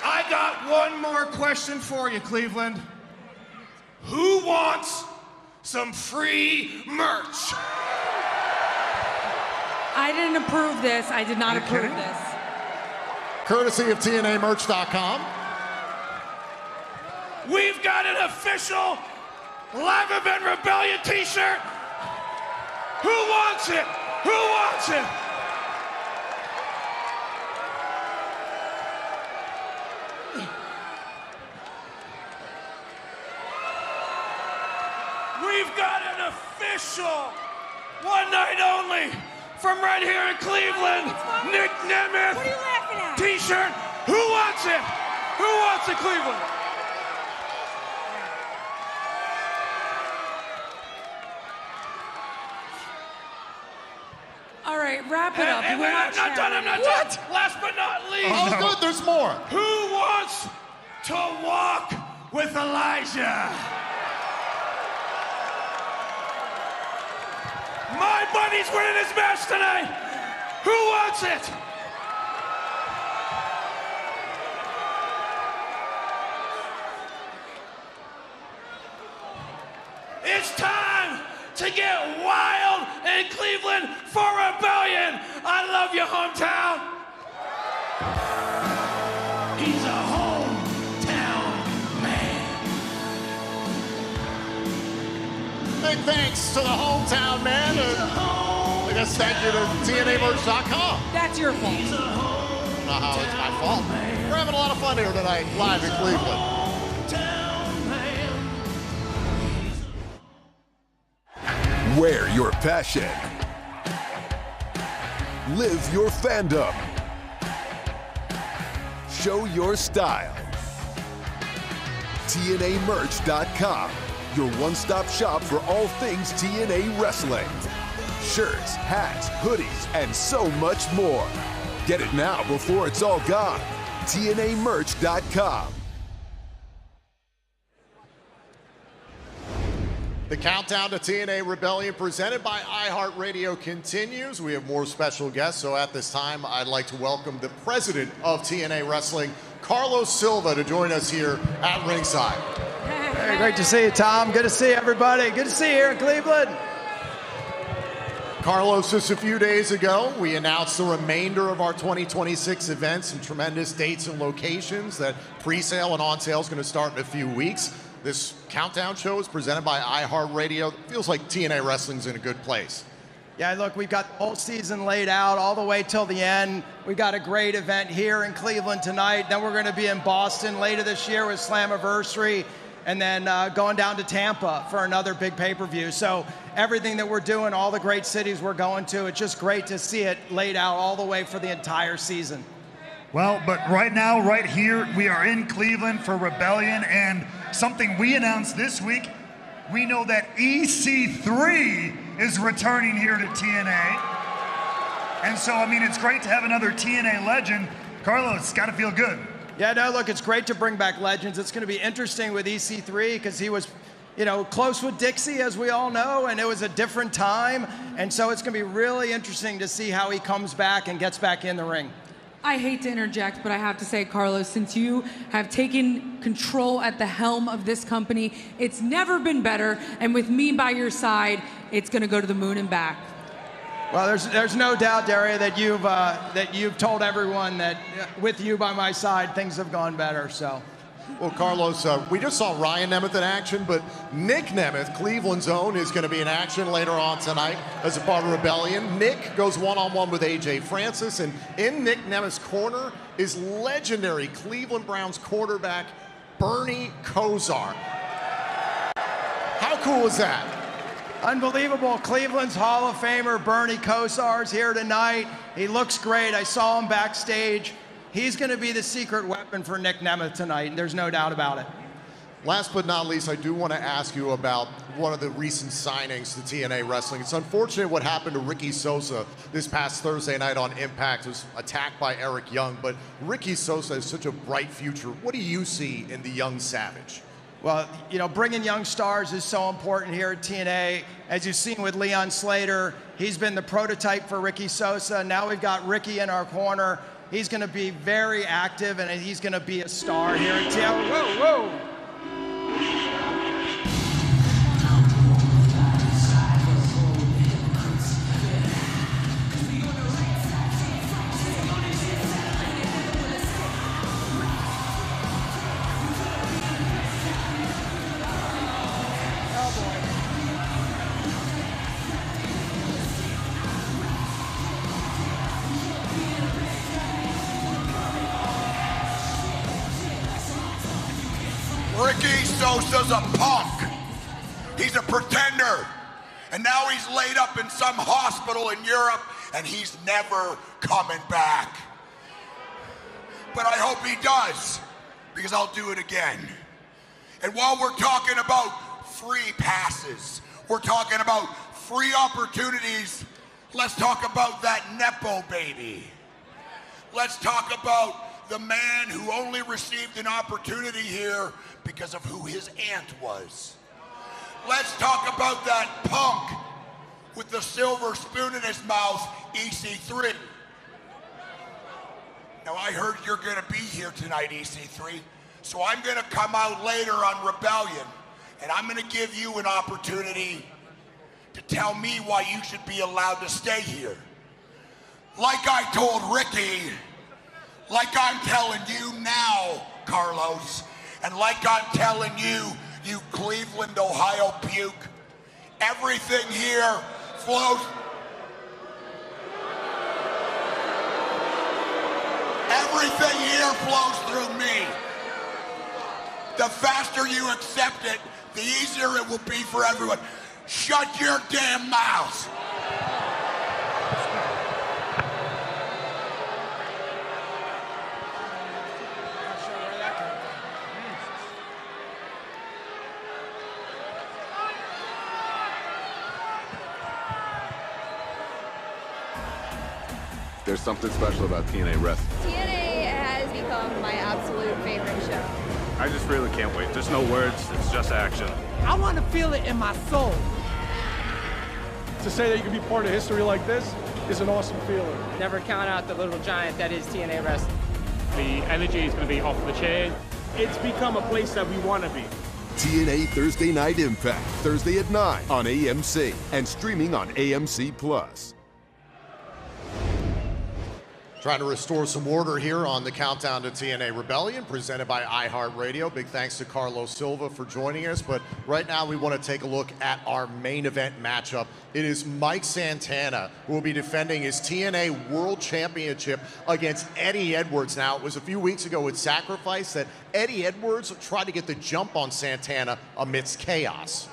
I got one more question for you, Cleveland. Who wants some free merch? I didn't approve this. I did not approve this. Courtesy of TNAmerch.com. We've got an official Live Event Rebellion t-shirt. Who wants it? Who wants it? We've got an official, one night only, from right here in Cleveland, Nick Nemeth t-shirt. Who wants it? Who wants it, Cleveland? All right, wrap it up. Hey, wait, I'm not done. What? Last but not least. Oh, good, there's more. Who wants to walk with Elijah? My buddy's winning his match tonight. Who wants it? It's time to get wild in Cleveland for Rebellion. I love you, hometown. He's a hometown man. thanks to the hometown man. I guess thank you to TNAmerch.com. That's your fault. It's my fault. We're having a lot of fun here tonight, live in Cleveland. Wear your passion. Live your fandom. Show your style. TNAmerch.com, your one-stop shop for all things TNA wrestling. Shirts, hats, hoodies, and so much more. Get it now before it's all gone. TNAmerch.com. The countdown to TNA Rebellion presented by iHeartRadio continues. We have more special guests, so at this time, I'd like to welcome the president of TNA Wrestling, Carlos Silva, to join us here at ringside. Hey, great to see you, Tom. Good to see everybody. Good to see you here in Cleveland. Carlos, just a few days ago, we announced the remainder of our 2026 events and tremendous dates and locations that pre-sale and on-sale is going to start in a few weeks. This countdown show is presented by iHeartRadio. Feels like TNA Wrestling's in a good place. Yeah, look, we've got the whole season laid out all the way till the end. We've got a great event here in Cleveland tonight. Then we're going to be in Boston later this year with Slammiversary, and then going down to Tampa for another big pay-per-view. So everything that we're doing, all the great cities we're going to, it's just great to see it laid out all the way for the entire season. Well, but right now, right here, we are in Cleveland for Rebellion, and something we announced this week, we know that EC3 is returning here to TNA. And so, I mean, it's great to have another TNA legend. Carlos, it's got to feel good. Yeah, no, look, it's great to bring back legends. It's going to be interesting with EC3 because he was, you know, close with Dixie, as we all know, and it was a different time. And so it's going to be really interesting to see how he comes back and gets back in the ring. I hate to interject, but I have to say, Carlos, since you have taken control at the helm of this company, it's never been better. And with me by your side, it's going to go to the moon and back. Well, there's no doubt, Daria, that you've told everyone that with you by my side, things have gone better. So. Well, Carlos, we just saw Ryan Nemeth in action, but Nick Nemeth, Cleveland's own, is going to be in action later on tonight as a part of Rebellion. Nick goes one-on-one with AJ Francis, and in Nick Nemeth's corner is legendary Cleveland Browns quarterback Bernie Kosar. How cool is that? Unbelievable. Cleveland's Hall of Famer Bernie Kosar is here tonight. He looks great. I saw him backstage. He's going to be the secret weapon for Nick Nemeth tonight, and there's no doubt about it. Last but not least, I do want to ask you about one of the recent signings to TNA Wrestling. It's unfortunate what happened to Ricky Sosa this past Thursday night on Impact. He was attacked by Eric Young, but Ricky Sosa has such a bright future. What do you see in the young Savage? Well, you know, bringing young stars is so important here at TNA. As you've seen with Leon Slater, he's been the prototype for Ricky Sosa. Now we've got Ricky in our corner. He's going to be very active, and he's going to be a star here at TNA. Whoa, whoa. Ricky Sosa's a punk. He's a pretender. And now he's laid up in some hospital in Europe, and he's never coming back. But I hope he does, because I'll do it again. And while we're talking about free passes, we're talking about free opportunities, let's talk about that Nepo baby. Let's talk about the man who only received an opportunity here because of who his aunt was. Let's talk about that punk with the silver spoon in his mouth, EC3. Now, I heard you're going to be here tonight, EC3, so I'm going to come out later on Rebellion, and I'm going to give you an opportunity to tell me why you should be allowed to stay here. Like I told Ricky, like I'm telling you now, Carlos, and like I'm telling you, you Cleveland, Ohio puke, Everything here flows. Everything here flows through me. The faster you accept it, the easier it will be for everyone. Shut your damn mouths. There's something special about TNA Wrestling. TNA has become my absolute favorite show. I just really can't wait. There's no words, it's just action. I want to feel it in my soul. To say that you can be part of history like this is an awesome feeling. Never count out the little giant that is TNA Wrestling. The energy is going to be off the chain. It's become a place that we want to be. TNA Thursday Night Impact, Thursday at 9 on AMC and streaming on AMC+. Trying to restore some order here on the countdown to TNA Rebellion, presented by iHeartRadio. Big thanks to Carlos Silva for joining us. But right now, we want to take a look at our main event matchup. It is Mike Santana, who will be defending his TNA World Championship against Eddie Edwards. Now, it was a few weeks ago with Sacrifice that Eddie Edwards tried to get the jump on Santana amidst chaos.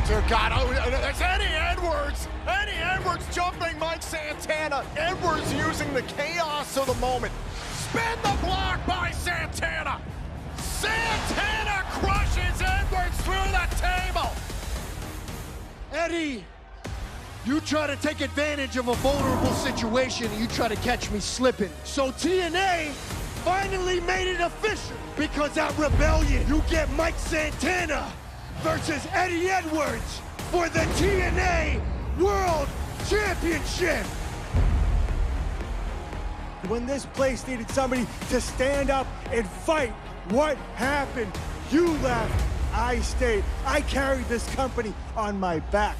Dear God, it's Eddie Edwards! Eddie Edwards jumping Mike Santana. Edwards using the chaos of the moment. Spin the block by Santana. Santana crushes Edwards through the table. Eddie, you try to take advantage of a vulnerable situation and you try to catch me slipping. So TNA finally made it official because at Rebellion, you get Mike Santana versus Eddie Edwards for the TNA World Championship. When this place needed somebody to stand up and fight, what happened? You left, I stayed. I carried this company on my back.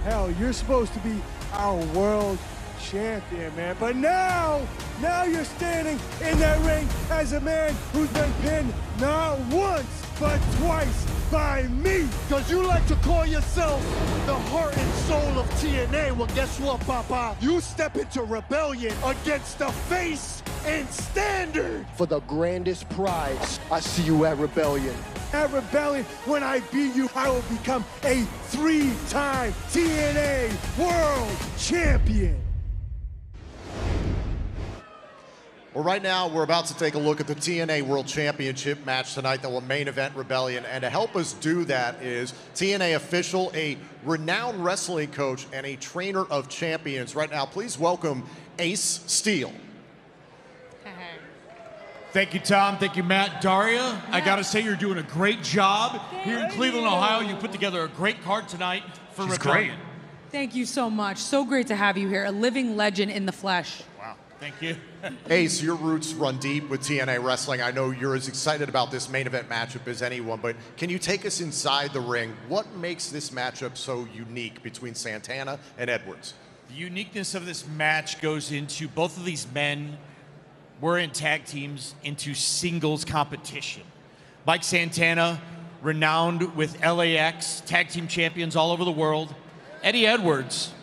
Hell, you're supposed to be our world champion, man. But now you're standing in that ring as a man who's been pinned not once, but twice by me. Cause you like to call yourself the heart and soul of TNA. Well, guess what, Papa? You step into Rebellion against the face and standard. For the grandest prize, I see you at Rebellion. At Rebellion, when I beat you, I will become a 3-time TNA World Champion. Well, right now, we're about to take a look at the TNA World Championship match tonight that will main event Rebellion. And to help us do that is TNA official, a renowned wrestling coach, and a trainer of champions. Right now, please welcome Ace Steel. Thank you, Tom. Thank you, Matt. Daria, I got to say you're doing a great job. Here in Cleveland, Ohio, you put together a great card tonight for Rebellion. Thank you so much. So great to have you here, a living legend in the flesh. Wow, thank you. Ace, your roots run deep with TNA Wrestling. I know you're as excited about this main event matchup as anyone, but can you take us inside the ring? What makes this matchup so unique between Santana and Edwards? The uniqueness of this match goes into both of these men were in tag teams into singles competition. Mike Santana, renowned with LAX, tag team champions all over the world. Eddie Edwards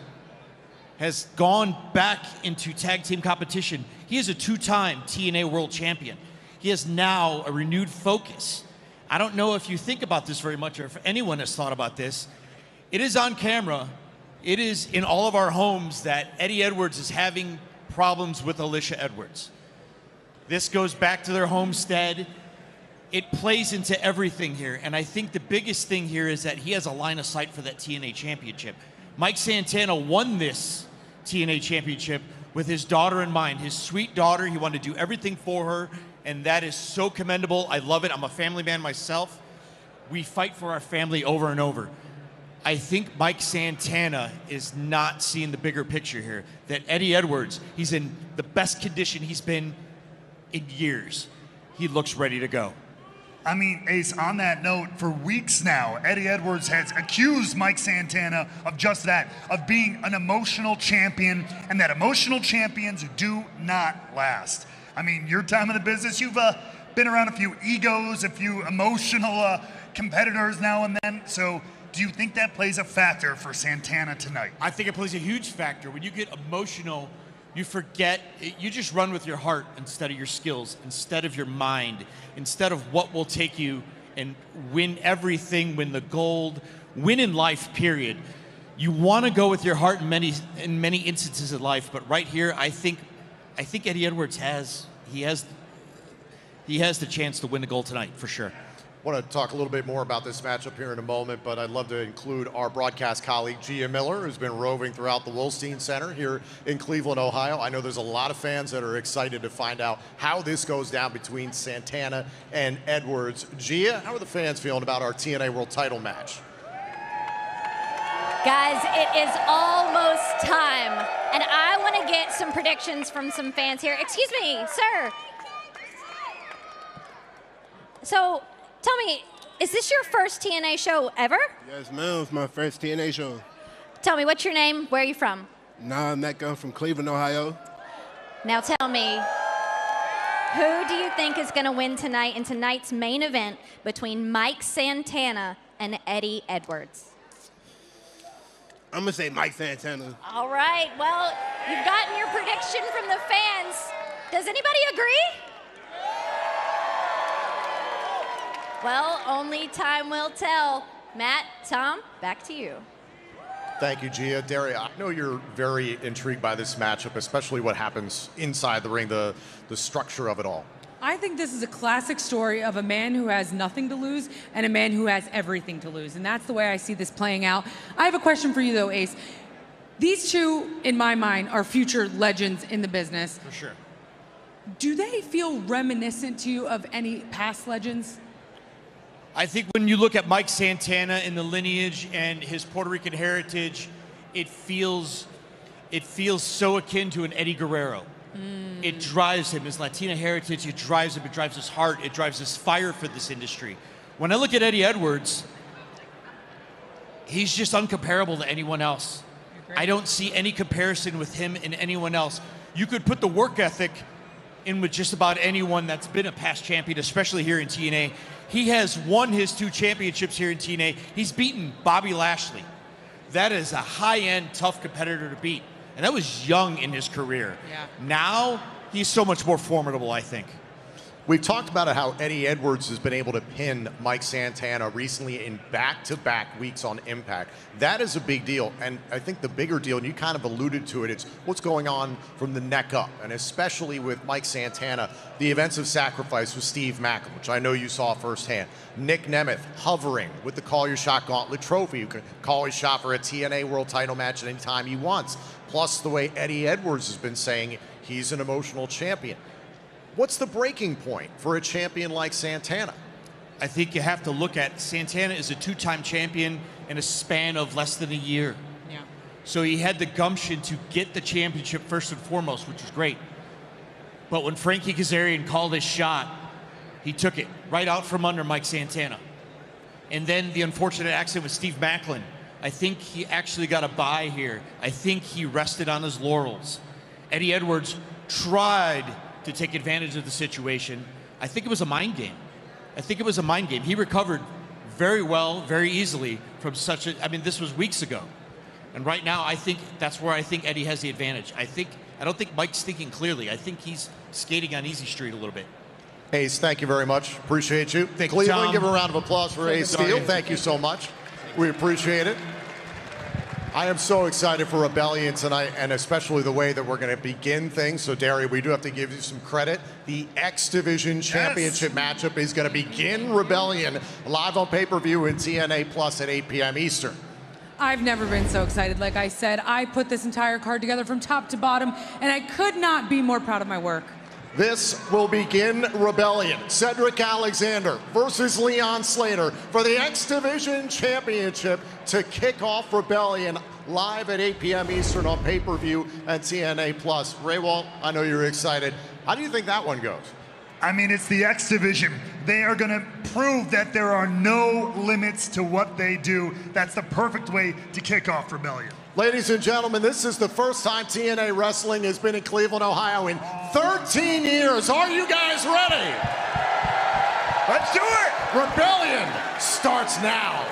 has gone back into tag team competition. He is a 2-time TNA World Champion. He has now a renewed focus. I don't know if you think about this very much or if anyone has thought about this. It is on camera. It is in all of our homes that Eddie Edwards is having problems with Alicia Edwards. This goes back to their homestead. It plays into everything here. And I think the biggest thing here is that he has a line of sight for that TNA championship. Mike Santana won this TNA championship with his daughter in mind, his sweet daughter. He wanted to do everything for her, and that is so commendable. I love it. I'm a family man myself. We fight for our family over and over. I think Mike Santana is not seeing the bigger picture here, that Eddie Edwards, he's in the best condition he's been in years. He looks ready to go. I mean, Ace, on that note, for weeks now, Eddie Edwards has accused Mike Santana of just that, of being an emotional champion, and that emotional champions do not last. I mean, your time in the business, you've been around a few egos, a few emotional competitors now and then. So do you think that plays a factor for Santana tonight? I think it plays a huge factor. When you get emotional, you forget, you just run with your heart instead of your skills, instead of your mind, instead of what will take you and win everything, win the gold, win in life, period. You want to go with your heart in many instances of life, but right here, I think Eddie Edwards has the chance to win the gold tonight, for sure. I want to talk a little bit more about this matchup here in a moment, but I'd love to include our broadcast colleague, Gia Miller, who's been roving throughout the Wolstein Center here in Cleveland, Ohio. I know there's a lot of fans that are excited to find out how this goes down between Santana and Edwards. Gia, how are the fans feeling about our TNA World title match? Guys, it is almost time, and I want to get some predictions from some fans here. Excuse me, sir. So, tell me, is this your first TNA show ever? Yes, ma'am. It's my first TNA show. Tell me, what's your name? Where are you from? Nah, Mecca. I'm from Cleveland, Ohio. Now tell me, who do you think is going to win tonight in tonight's main event between Mike Santana and Eddie Edwards? I'm going to say Mike Santana. All right. Well, you've gotten your prediction from the fans. Does anybody agree? Well, only time will tell. Matt, Tom, back to you. Thank you, Gia. Daria, I know you're very intrigued by this matchup, especially what happens inside the ring, the structure of it all. I think this is a classic story of a man who has nothing to lose and a man who has everything to lose. And that's the way I see this playing out. I have a question for you, though, Ace. These two, in my mind, are future legends in the business. For sure. Do they feel reminiscent to you of any past legends? I think when you look at Mike Santana and the lineage and his Puerto Rican heritage, it feels so akin to an Eddie Guerrero. It drives him, his Latina heritage, it drives him, it drives his heart, it drives his fire for this industry. When I look at Eddie Edwards, he's just uncomparable to anyone else. I don't see any comparison with him and anyone else. You could put the work ethic in with just about anyone that's been a past champion, especially here in TNA. He has won his 2 championships here in TNA. He's beaten Bobby Lashley. That is a high-end, tough competitor to beat. And that was young in his career. Yeah. Now, he's so much more formidable, I think. We've talked about how Eddie Edwards has been able to pin Mike Santana recently in back-to-back weeks on Impact. That is a big deal, and I think the bigger deal, and you kind of alluded to it, it's what's going on from the neck up, and especially with Mike Santana, the events of sacrifice with Steve Macklin, which I know you saw firsthand. Nick Nemeth hovering with the Call Your Shot Gauntlet Trophy, who can call his shot for a TNA World title match at any time he wants. Plus the way Eddie Edwards has been saying he's an emotional champion. What's the breaking point for a champion like Santana? I think you have to look at Santana is a 2-time champion in a span of less than a year. Yeah. So he had the gumption to get the championship first and foremost, which was great. But when Frankie Kazarian called his shot, he took it right out from under Mike Santana. And then the unfortunate accident with Steve Macklin. I think he actually got a bye here. I think he rested on his laurels. Eddie Edwards tried to take advantage of the situation. I think it was a mind game. He recovered very well, very easily from such a, I mean, this was weeks ago. And right now, I think that's where I think Eddie has the advantage. I don't think Mike's thinking clearly. I think he's skating on easy street a little bit. Ace, thank you very much. Appreciate you. Thank you, Cleveland, Tom. give a round of applause for Ace Steele. Thank you so much. We appreciate it. I am so excited for Rebellion tonight, and especially the way that we're going to begin things. So, Daria, we do have to give you some credit. The X Division Championship matchup is going to begin Rebellion live on pay-per-view in TNA Plus at 8 p.m. Eastern. I've never been so excited. Like I said, I put this entire card together from top to bottom, and I could not be more proud of my work. This will begin Rebellion. Cedric Alexander versus Leon Slater for the X Division Championship to kick off Rebellion live at 8 p.m. Eastern on pay-per-view and TNA Plus. Ray Walt, I know you're excited. How do you think that one goes? I mean, it's the X Division. They are going to prove that there are no limits to what they do. That's the perfect way to kick off Rebellion. Ladies and gentlemen, this is the first time TNA Wrestling has been in Cleveland, Ohio in 13 years. Are you guys ready? Let's do it! Rebellion starts now.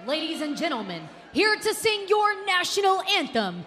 Ladies and gentlemen, here to sing your national anthem